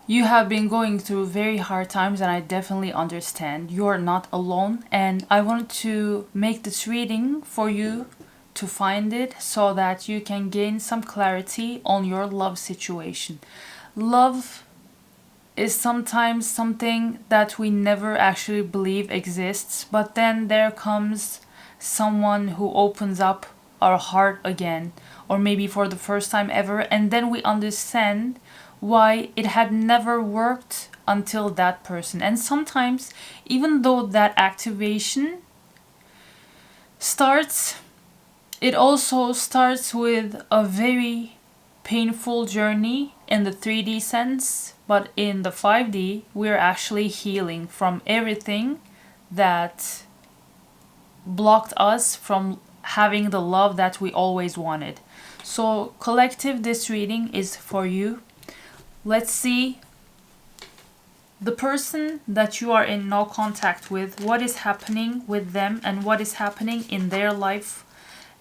You have been going through very hard times, and I definitely understand. You're not alone, and I wanted to make this reading for you to find it so that you can gain some clarity on your love situation. Love is sometimes something that we never actually believe exists, but then there comes someone who opens up our heart again, or maybe for the first time ever, and then we understand why it had never worked until that person. And sometimes, even though that activation starts, it also starts with a very painful journey in the 3D sense, but in the 5D, we're actually healing from everything that blocked us from having the love that we always wanted. So, collective, this reading is for you. Let's see the person that you are in no contact with, what is happening with them and what is happening in their life,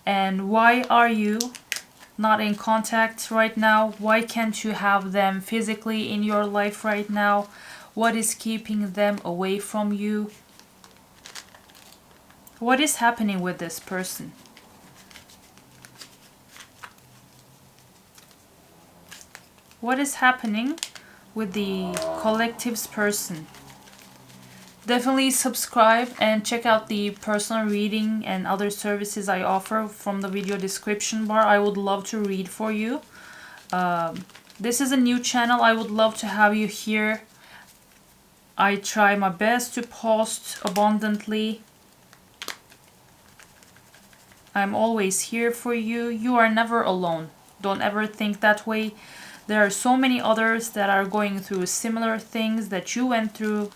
and why are you not in contact right now? Why can't you have them physically in your life right now? What is keeping them away from you? What is happening with this person? What is happening with the collective's person? Definitely subscribe and check out the personal reading and other services I offer from the video description bar. I would love to read for you. This is a new channel. I would love to have you here. I try my best to post abundantly. I'm always here for you. You are never alone. Don't ever think that way. There are so many others that are going through similar things that you went through.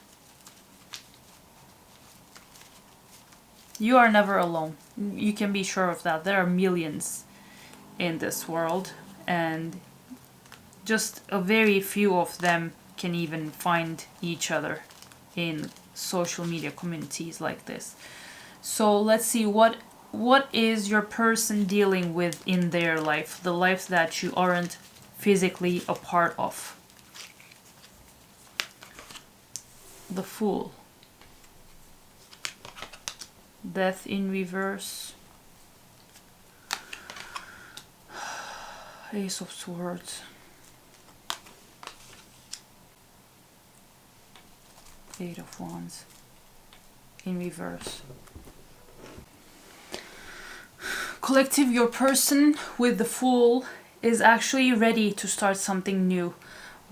You are never alone. You can be sure of that. There are millions in this world, and just a very few of them can even find each other in social media communities like this. So let's see what is your person dealing with in their life, the life that you aren't physically a part of. The Fool. Death in reverse. Ace of Swords. Eight of Wands in reverse. Collective, your person with the Fool is actually ready to start something new.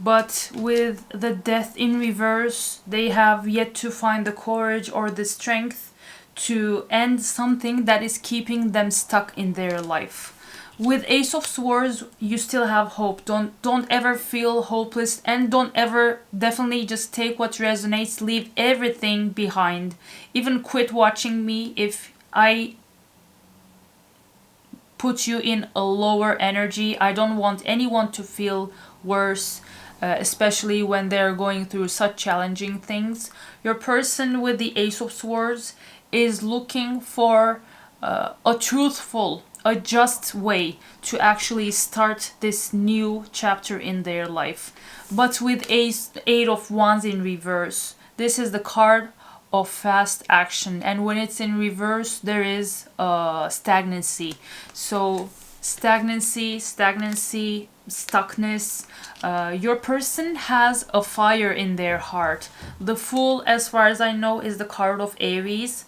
But with the Death in reverse, they have yet to find the courage or the strength to end something that is keeping them stuck in their life. With Ace of Swords, you still have hope. Don't ever feel hopeless, and don't ever, definitely just take what resonates, leave everything behind. Even quit watching me if I put you in a lower energy. I don't want anyone to feel worse, especially when they're going through such challenging things. Your person with the Ace of Swords is looking for a truthful, a just way to actually start this new chapter in their life. But with Eight of Wands in reverse, this is the card of fast action, and when it's in reverse, there is stagnancy. So stagnancy, stuckness. Your person has a fire in their heart. The Fool, as far as I know, is the card of Aries.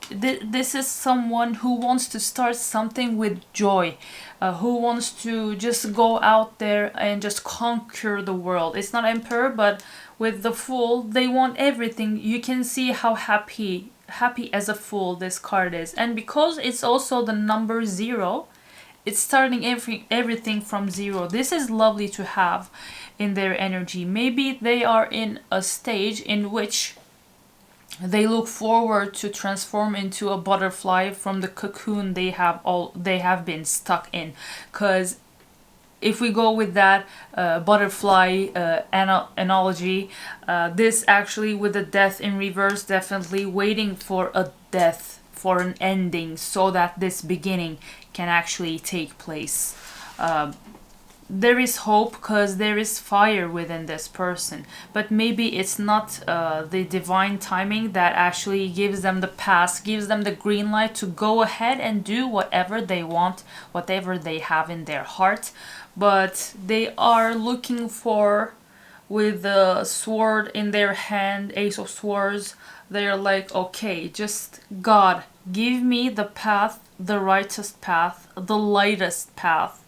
This is someone who wants to start something with joy, who wants to just go out there and just conquer the world. It's not Emperor, but with the Fool, they want everything. You can see how happy as a fool this card is. And because it's also the number 0, it's starting everything from 0. This is lovely to have in their energy. Maybe they are in a stage in which they look forward to transform into a butterfly from the cocoon they have been stuck in. Because if we go with that butterfly analogy, this actually with the Death in reverse, definitely waiting for a death, for an ending, so that this beginning can actually take place. there is hope because there is fire within this person, but maybe it's not the divine timing that actually gives them the pass, gives them the green light to go ahead and do whatever they want, whatever they have in their heart. But they are looking for, with the sword in their hand, Ace of Swords, they're like, okay, just God, give me the path, the righteous path, the lightest path,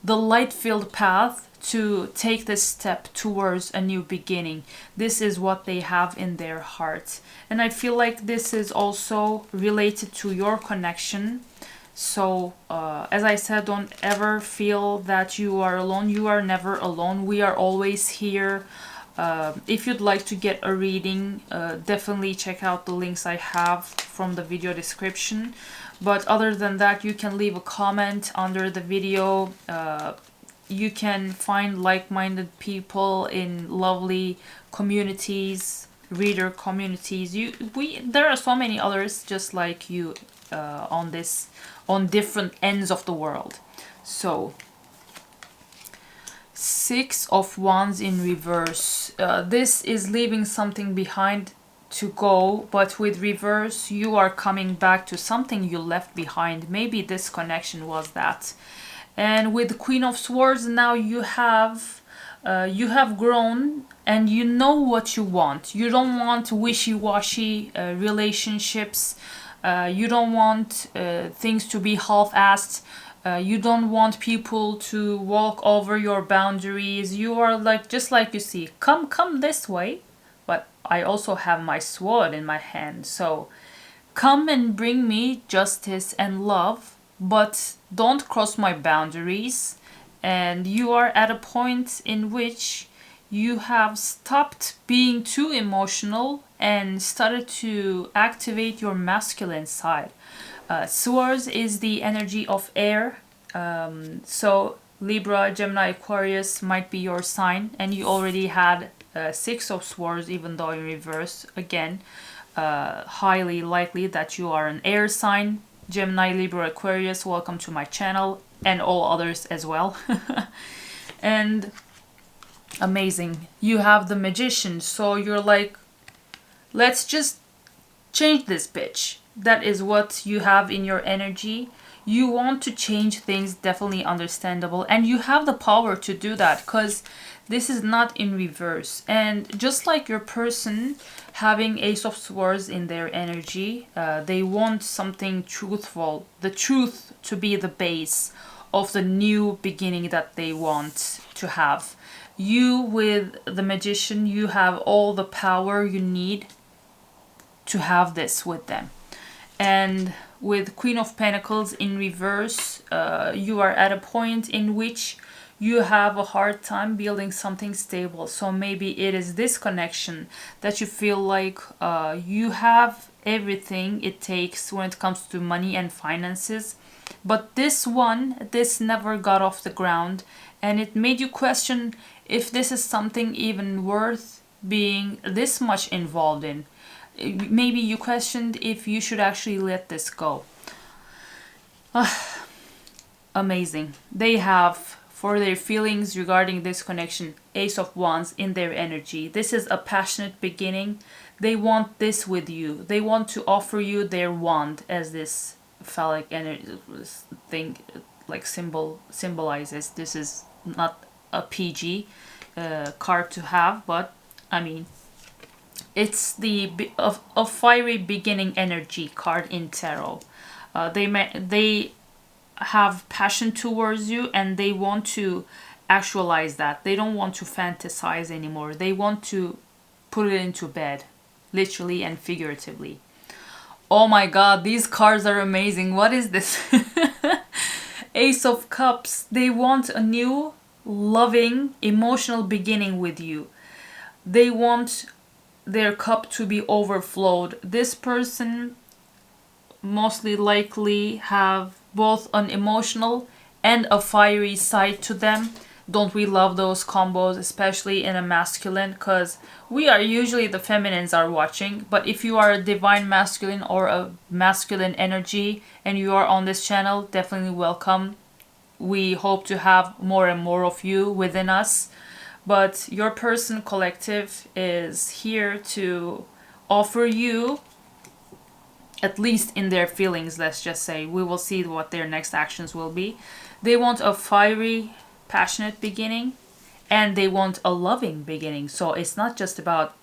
the light-filled path to take this step towards a new beginning. This is what they have in their heart. And I feel like this is also related to your connection. So, as I said, don't ever feel that you are alone. You are never alone. We are always here. If you'd like to get a reading, definitely check out the links I have from the video description. But other than that, you can leave a comment under the video. You can find like-minded people in lovely communities, reader communities. There are so many others just like you on different ends of the world. So, Six of Wands in reverse. This is leaving something behind to go, but with reverse you are coming back to something you left behind. Maybe this connection was that. And with Queen of Swords, now you have grown and you know what you want. You don't want wishy-washy relationships. You don't want things to be half-assed. You don't want people to walk over your boundaries. You are like, just like you see, come this way, but I also have my sword in my hand. So come and bring me justice and love, but don't cross my boundaries. And you are at a point in which you have stopped being too emotional and started to activate your masculine side. Swords is the energy of air. So Libra, Gemini, Aquarius might be your sign, and you already had Six of Swords, even though in reverse. Again, highly likely that you are an air sign. Gemini, Libra, Aquarius, welcome to my channel, and all others as well. And amazing, you have the Magician, so you're like, let's just change this bitch. That is what you have in your energy. You want to change things, definitely understandable, and you have the power to do that because this is not in reverse. And just like your person having Ace of Swords in their energy, they want something truthful, the truth to be the base of the new beginning that they want to have. You, with the Magician, you have all the power you need to have this with them. And with Queen of Pentacles in reverse, you are at a point in which you have a hard time building something stable. So maybe it is this connection that you feel like you have everything it takes when it comes to money and finances. But this never got off the ground, and it made you question if this is something even worth being this much involved in. Maybe you questioned if you should actually let this go. Amazing. They have, for their feelings regarding this connection, Ace of Wands in their energy. This is a passionate beginning. They want this with you. They want to offer you their wand, as this phallic energy thing like symbolizes. This is not a PG card to have, but I mean, it's the a fiery beginning energy card in tarot. They have passion towards you, and they want to actualize that. They don't want to fantasize anymore. They want to put it into bed, literally and figuratively. Oh my god, these cards are amazing. What is this? Ace of Cups. They want a new, loving, emotional beginning with you. They want their cup to be overflowed. This person mostly likely have both an emotional and a fiery side to them. Don't we love those combos, especially in a masculine, because we are usually the feminines are watching, but if you are a divine masculine or a masculine energy and you are on this channel, definitely welcome. we hope to have more and more of you within us. But your person collective is here to offer you, at least in their feelings, let's just say, we will see what their next actions will be. They want a fiery, passionate beginning, and they want a loving beginning. So it's not just about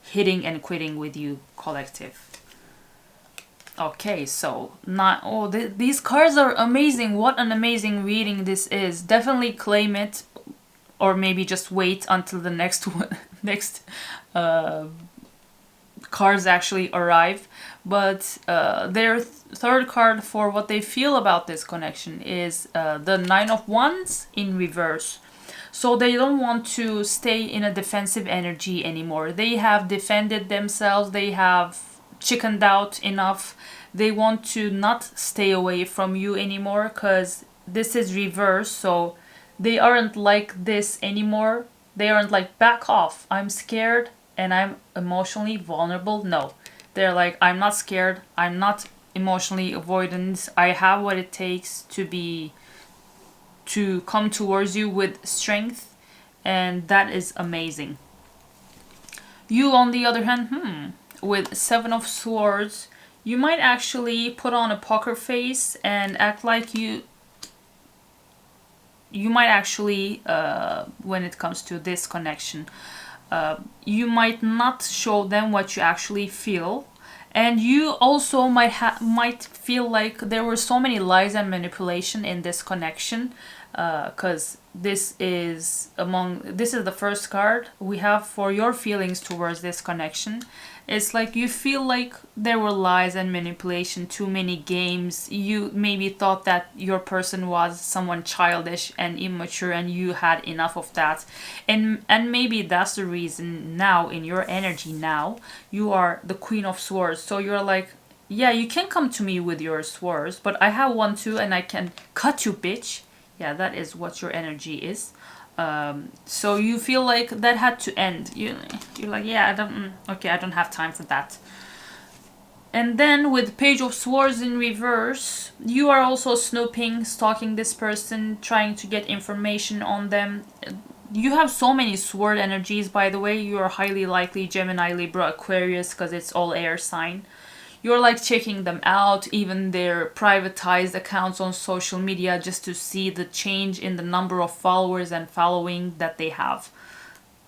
hitting and quitting with you, collective. Okay, so not these cards are amazing. What an amazing reading this is. Definitely claim it, or maybe just wait until the next one, next cards actually arrive. But their third card for what they feel about this connection is the Nine of Wands in reverse. So they don't want to stay in a defensive energy anymore. They have defended themselves. They have chickened out enough. They want to not stay away from you anymore because this is reverse. So they aren't like this anymore. They aren't like, back off, I'm scared and I'm emotionally vulnerable. No, they're like, I'm not scared, I'm not emotionally avoidant, I have what it takes to come towards you with strength, and that is amazing. You, on the other hand, with Seven of Swords, you might actually put on a poker face and act like you might actually, when it comes to this connection, you might not show them what you actually feel. And you also might feel like there were so many lies and manipulation in this connection, because this is the first card we have for your feelings towards this connection. It's like you feel like there were lies and manipulation, too many games. You maybe thought that your person was someone childish and immature, and you had enough of that. And maybe that's the reason now in your energy now you are the Queen of Swords. So you're like, yeah, you can come to me with your swords, but I have one too and I can cut you, bitch. Yeah, that is what your energy is. So you feel like that had to end. You're like, yeah, I don't have time for that. And then with Page of Swords in reverse, you are also snooping, stalking this person, trying to get information on them. You have so many sword energies, by the way. You are highly likely Gemini, Libra, Aquarius, because it's all air sign. You're like checking them out, even their privatized accounts on social media, just to see the change in the number of followers and following that they have.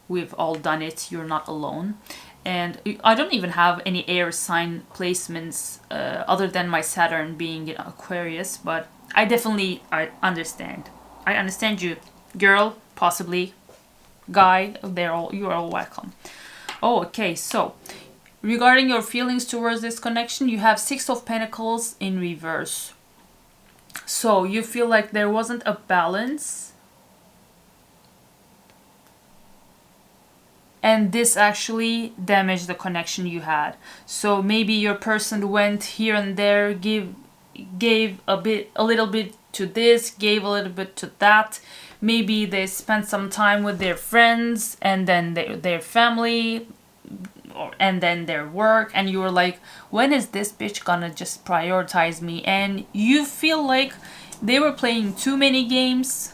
We've all done it. You're not alone. And I don't even have any air sign placements other than my Saturn being in Aquarius, but I understand. I understand you, girl, possibly, guy. You are all welcome. Oh, okay, so regarding your feelings towards this connection, you have Six of Pentacles in reverse. So you feel like there wasn't a balance. And this actually damaged the connection you had. So maybe your person went here and there, gave a little bit to this, gave a little bit to that. Maybe they spent some time with their friends and then their family, and then their work, and you were like, when is this bitch gonna just prioritize me? And you feel like they were playing too many games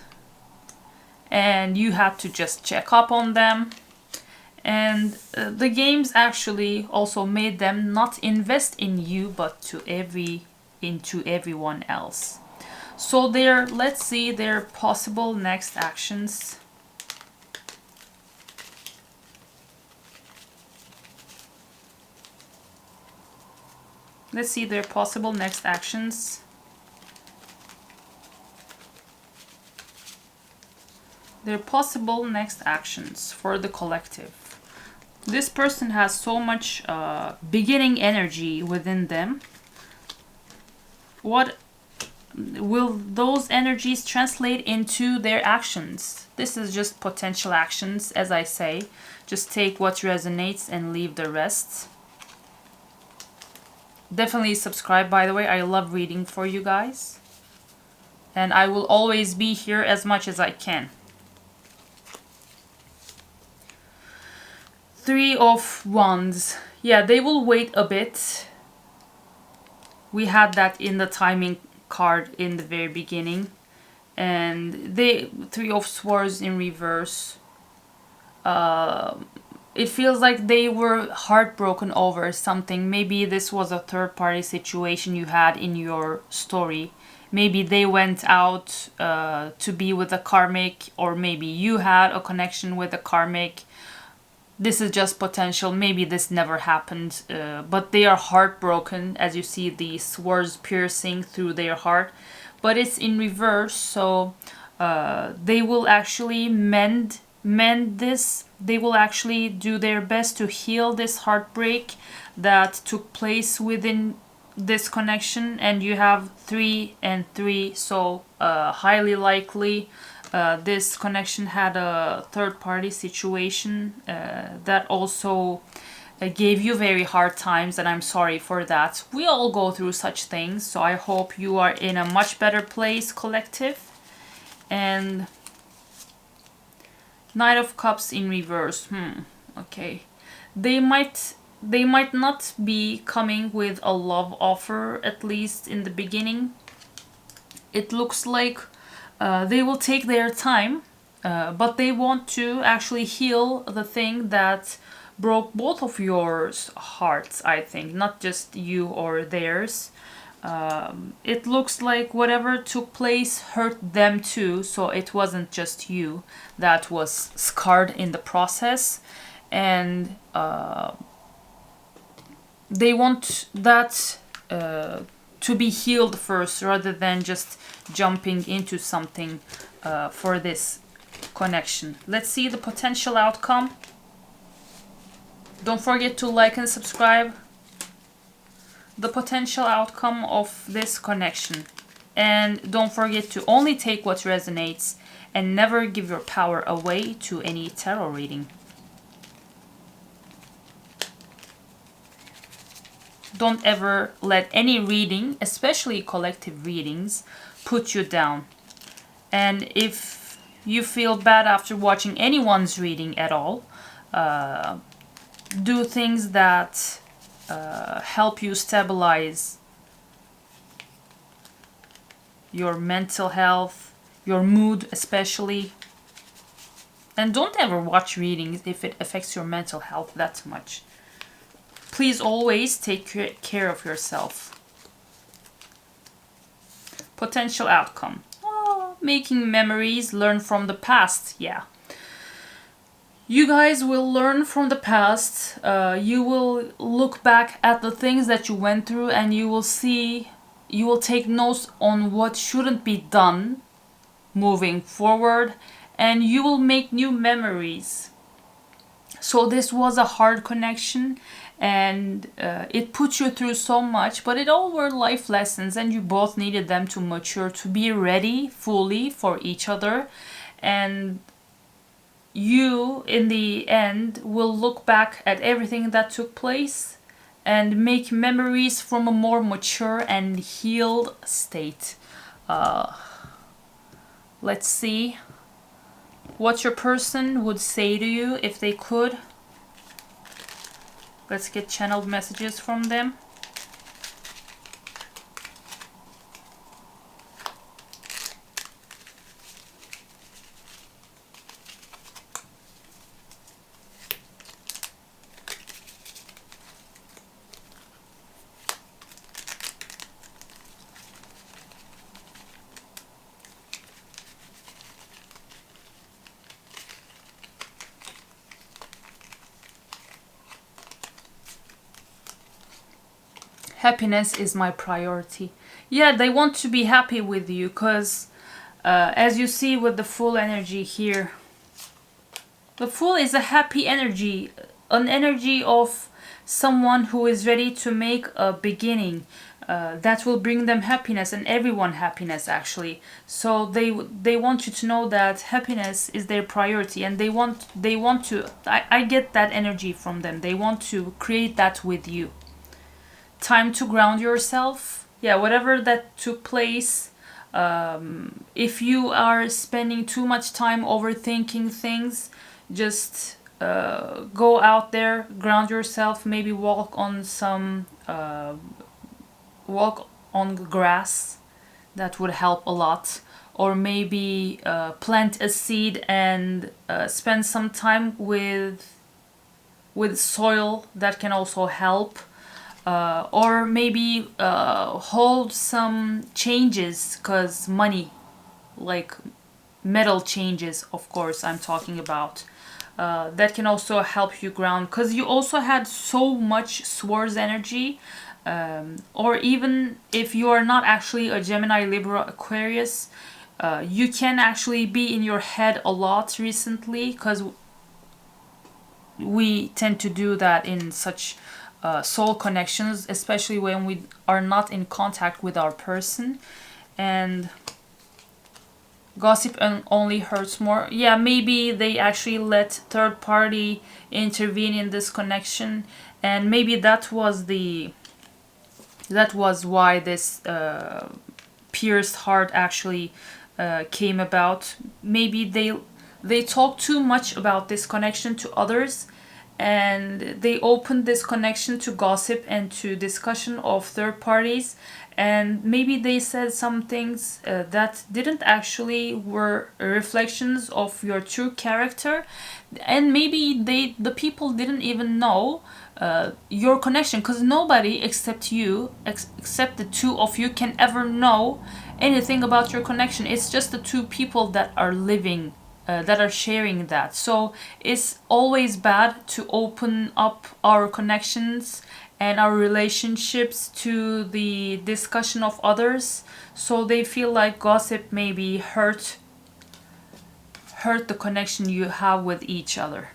and you had to just check up on them. And the games actually also made them not invest in you, but into everyone else. So let's see their possible next actions. Let's see their possible next actions. Their possible next actions for the collective. This person has so much beginning energy within them. What will those energies translate into their actions? This is just potential actions, as I say. Just take what resonates and leave the rest. Definitely subscribe, by the way. I love reading for you guys. And I will always be here as much as I can. Three of Wands. Yeah, they will wait a bit. We had that in the timing card in the very beginning. And the Three of Swords in reverse. It feels like they were heartbroken over something. Maybe this was a third party situation you had in your story. Maybe they went out to be with a karmic, or maybe you had a connection with a karmic. This is just potential. Maybe this never happened, but they are heartbroken, as you see the swords piercing through their heart. But it's in reverse, so they will actually mend this. They will actually do their best to heal this heartbreak that took place within this connection. And you have 3 and 3, so highly likely this connection had a third party situation that also gave you very hard times, and I'm sorry for that. We all go through such things, so I hope you are in a much better place, collective. And Knight of Cups in reverse. Okay. They might not be coming with a love offer, at least in the beginning. It looks like they will take their time, but they want to actually heal the thing that broke both of your hearts, I think, not just you or theirs. It looks like whatever took place hurt them too, so it wasn't just you that was scarred in the process. And they want that to be healed first, rather than just jumping into something for this connection. Let's see the potential outcome. Don't forget to like and subscribe. The potential outcome of this connection. And don't forget to only take what resonates and never give your power away to any tarot reading. Don't ever let any reading, especially collective readings, put you down. And if you feel bad after watching anyone's reading at all, do things that help you stabilize your mental health, your mood especially. And don't ever watch readings if it affects your mental health that much. Please always take care of yourself. Potential outcome. Making memories, learn from the past. Yeah. You guys will learn from the past. You will look back at the things that you went through, and you will take notes on what shouldn't be done moving forward, and you will make new memories. So this was a hard connection, and it put you through so much, but it all were life lessons, and you both needed them to mature, to be ready fully for each other. And you, in the end, will look back at everything that took place and make memories from a more mature and healed state. Let's see what your person would say to you if they could. Let's get channeled messages from them. Happiness is my priority. Yeah, they want to be happy with you, because as you see with the Fool energy here, the Fool is a happy energy, an energy of someone who is ready to make a beginning that will bring them happiness, and everyone happiness actually. So they want you to know that happiness is their priority, and they want to, I get that energy from them. They want to create that with you. Time to ground yourself. Yeah, whatever that took place. If you are spending too much time overthinking things, just go out there, ground yourself, maybe walk on grass. That would help a lot. or maybe plant a seed and spend some time with soil. That can also help. Or maybe hold some changes, because money, like metal changes, of course I'm talking about. That can also help you ground, because you also had so much Swords energy. Or even if you are not actually a Gemini, Libra, Aquarius, you can actually be in your head a lot recently, because we tend to do that in such soul connections, especially when we are not in contact with our person. And gossip only hurts more. Yeah, maybe they actually let third party intervene in this connection, and maybe that was why this pierced heart actually came about. Maybe they talk too much about this connection to others, and they opened this connection to gossip and to discussion of third parties, and maybe they said some things that didn't actually were reflections of your true character, and maybe the people didn't even know your connection, because nobody except you, except the two of you, can ever know anything about your connection. It's just the two people that are living, that are sharing that. So it's always bad to open up our connections and our relationships to the discussion of others, so they feel like gossip maybe hurt the connection you have with each other.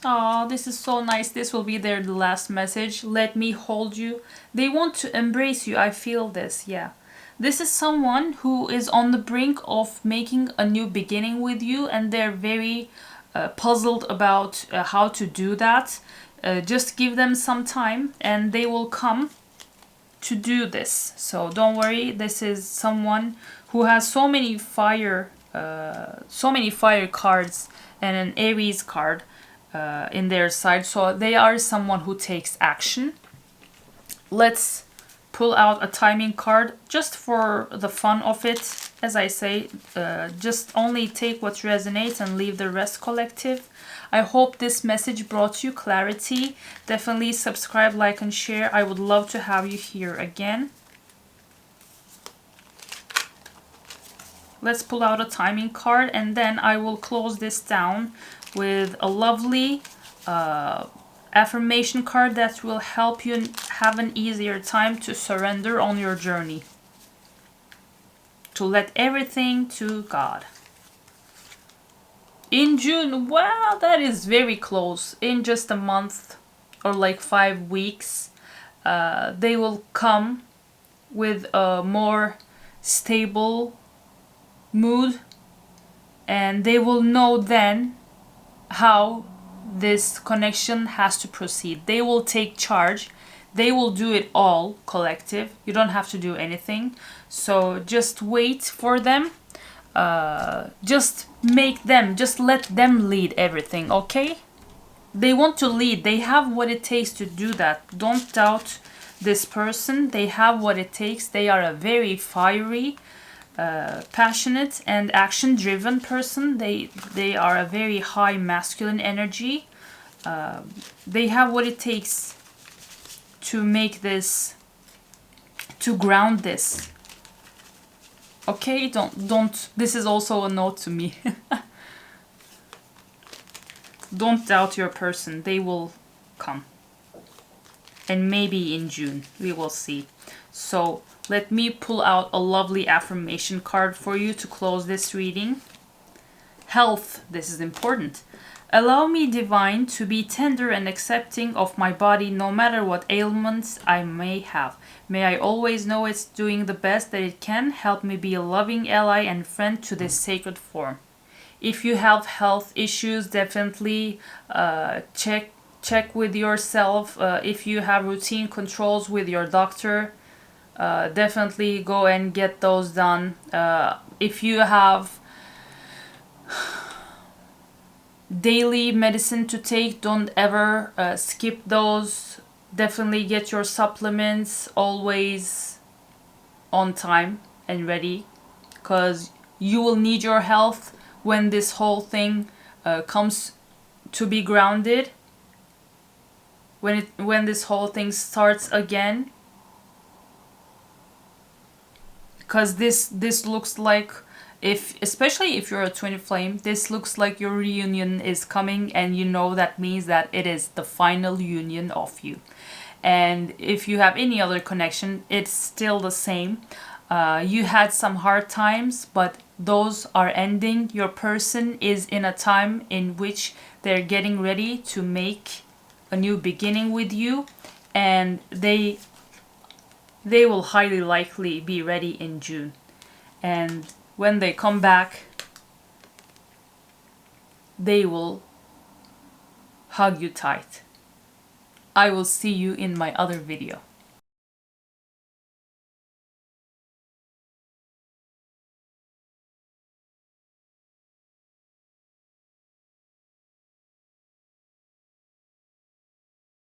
Oh, this is so nice. This will be the last message. Let me hold you. They want to embrace you. I feel this, yeah. This is someone who is on the brink of making a new beginning with you, and they're very puzzled about how to do that. Just give them some time and they will come to do this. So don't worry, this is someone who has so many fire cards and an Aries card in their side. So they are someone who takes action. Let's pull out a timing card just for the fun of it. As I say, just only take what resonates and leave the rest collective. I hope this message brought you clarity. Definitely subscribe, like, and share. I would love to have you here again. Let's pull out a timing card, and then I will close this down with a lovely affirmation card that will help you have an easier time to surrender on your journey, to let everything to God. In June, wow, that is very close. In just a month or like 5 weeks, they will come with a more stable mood, and they will know then how this connection has to proceed. They will take charge. They will do it all collective. You don't have to do anything. So just wait for them. Just let them lead everything, okay? They want to lead. They have what it takes to do that. Don't doubt this person. They have what it takes. They are a very fiery, passionate and action-driven person. They are a very high masculine energy. They have what it takes to make this, to ground this. Okay, don't. This is also a note to me. Don't doubt your person. They will come. And maybe in June, we will see. So let me pull out a lovely affirmation card for you to close this reading. Health, this is important. Allow me, divine, to be tender and accepting of my body no matter what ailments I may have. May I always know it's doing the best that it can. Help me be a loving ally and friend to this sacred form. If you have health issues, definitely check with yourself. If you have routine controls with your doctor, definitely go and get those done. If you have daily medicine to take, don't ever skip those. Definitely get your supplements. Always on time and ready, because you will need your health when this whole thing comes to be grounded, when this whole thing starts again. Because this looks like, if especially if you're a twin flame, this looks like your reunion is coming, and you know that means that it is the final union of you. And if you have any other connection, it's still the same. You had some hard times, but those are ending. Your person is in a time in which they're getting ready to make a new beginning with you, and they will highly likely be ready in June. And when they come back, they will hug you tight. I will see you in my other video.